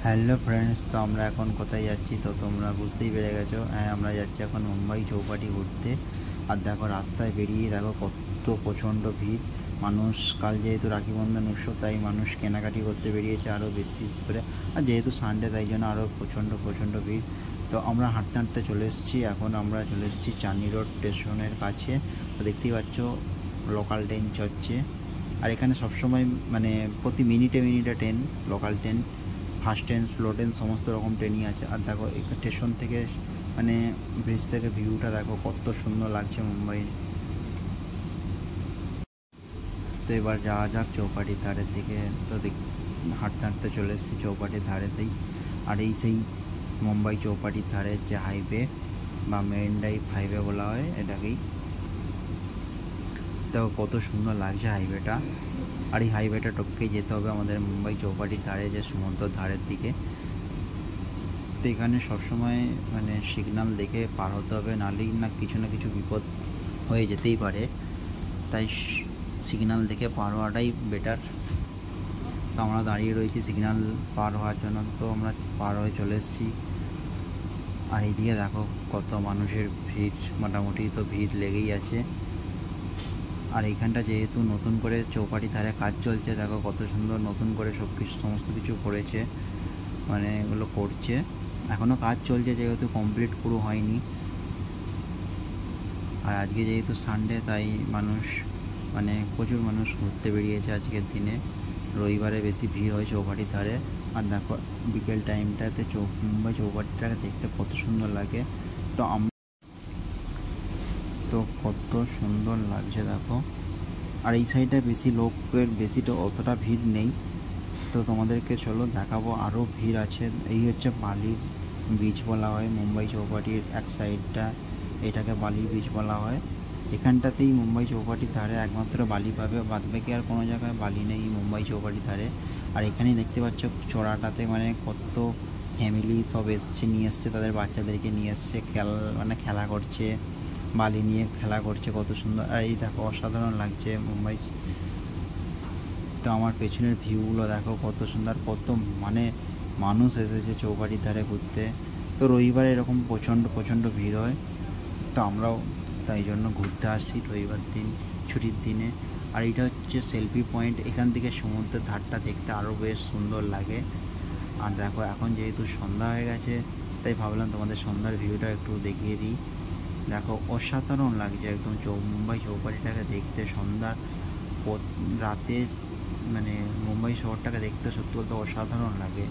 Hello friends, তো আমরা এখন কোথায় যাচ্ছি তো তোমরা বুঝতেই পেরে গেছো। হ্যাঁ, আমরা যাচ্ছি এখন মুম্বাই চৌপাটি ঘুরতে। আর দেখো রাস্তায় বেরিয়ে দেখো কত প্রচণ্ড ভিড় মানুষ। কাল যেহেতু রাখি বন্ধন উৎসব, তাই মানুষ কেনাকাটি করতে বেরিয়েছে আরও বেশি করে। আর যেহেতু সানডে, তাই জন্য আরও প্রচণ্ড ভিড়। তো আমরা হাঁটতে হাঁটতে চলে এসেছি। এখন আমরা চলে এসেছি চাঁদনি রোড স্টেশনের কাছে। তো দেখতেই পাচ্ছ লোকাল ট্রেন চলছে। আর এখানে সবসময় মানে প্রতি মিনিটে train, local train, first train, slow train, সমস্ত রকম ট্রেনই আছে। আর দেখো স্টেশন থেকে মানে ব্রিজ থেকে ভিউটা দেখো কত সুন্দর লাগছে মুম্বাই। তো এবার যাওয়া যাক চৌপাটির ধারের দিকে। তো হাঁটতে হাঁটতে চলে এসেছি চৌপাটির ধারেতেই। আর এই সেই মুম্বাই চৌপাটির ধারের যে হাইওয়ে বা মেরিন ড্রাইভ হাইওয়ে বলা হয় এটাকেই। দেখো কত সুন্দর লাগছে হাইওয়েটা। আর এই হাইওয়েটা টপকেই যেতে হবে আমাদের মুম্বাই চৌপাটির ধারে যে সমুদ্রের ধারের দিকে। তো এখানে সবসময় মানে সিগন্যাল দেখে পার হতে হবে, নাহলেই না কিছু বিপদ হয়ে যেতেই পারে। তাই সিগন্যাল দেখে পার হওয়াটাই বেটার। তো আমরা দাঁড়িয়ে রয়েছি সিগন্যাল পার হওয়ার জন্য। তো আমরা পার হয়ে চলে এসেছি। আর এইদিকে দেখো কত মানুষের ভিড়, মোটামুটি তো ভিড় লেগেই আছে। আর এইখানটা যেহেতু নতুন করে চৌপাটি ধারে কাজ চলছে, দেখো কত সুন্দর নতুন করে সমস্ত কিছু করেছে, মানে এগুলো করছে। এখনও কাজ চলছে যেহেতু কমপ্লিট পুরো হয়নি। আর আজকে যেহেতু সানডে, তাই মানে প্রচুর মানুষ ঘুরতে বেরিয়েছে আজকের দিনে। রবিবারে বেশি ভিড় হয় চৌপাটির ধারে। আর দেখো বিকেল টাইমটাতে মুম্বাই চৌপাটিটাকে দেখতে কত সুন্দর লাগে। তো কত সুন্দর লাগছে দেখো। আর এই সাইডে বেশিটা অতটা ভিড় নেই। তো তোমাদেরকে চলো দেখাবো, আরও ভিড় আছে। এই হচ্ছে বালির বিচ বলা হয় মুম্বাই চৌপাটির এক সাইডটা, এটাকে বালির বিচ বলা হয়। এখানটাতেই মুম্বাই চৌপাটির ধারে একমাত্র বালি পাবে, বাদবাকি আর কোনো জায়গায় বালি নেই মুম্বাই চৌপাটির ধারে। আর এখানেই দেখতে পাচ্ছ চড়াটাতে মানে কত ফ্যামিলি সব নিয়ে এসছে তাদের বাচ্চাদেরকে নিয়ে এসছে, খেলা করছে, বালি নিয়ে খেলা করছে, কত সুন্দর। আর এই দেখো অসাধারণ লাগছে মুম্বাই। তো আমার পেছনের ভিউগুলো দেখো কত সুন্দর, কত মানে মানুষ এসেছে চৌপাটির ধারে ঘুরতে। তো রবিবারে এরকম প্রচণ্ড ভিড় হয়। তো আমরাও তাই জন্য ঘুরতে আসছি রবিবার দিন, ছুটির দিনে। আর এটা হচ্ছে সেলফি পয়েন্ট। এখান থেকে সমুদ্রের ধারটা দেখতে আরও বেশ সুন্দর লাগে। আর দেখো এখন যেহেতু সন্ধ্যা হয়ে গেছে, তাই ভাবলাম তোমাদের সন্ধ্যার ভিউটা একটু দেখিয়ে দিই। দেখো অসাধারণ লাগছে একদম মুম্বাই চৌপাটিটাকে দেখতে। সন্ধ্যার রাতে মানে মুম্বাই শহরটাকে দেখতে সত্যি বলতে অসাধারণ লাগে।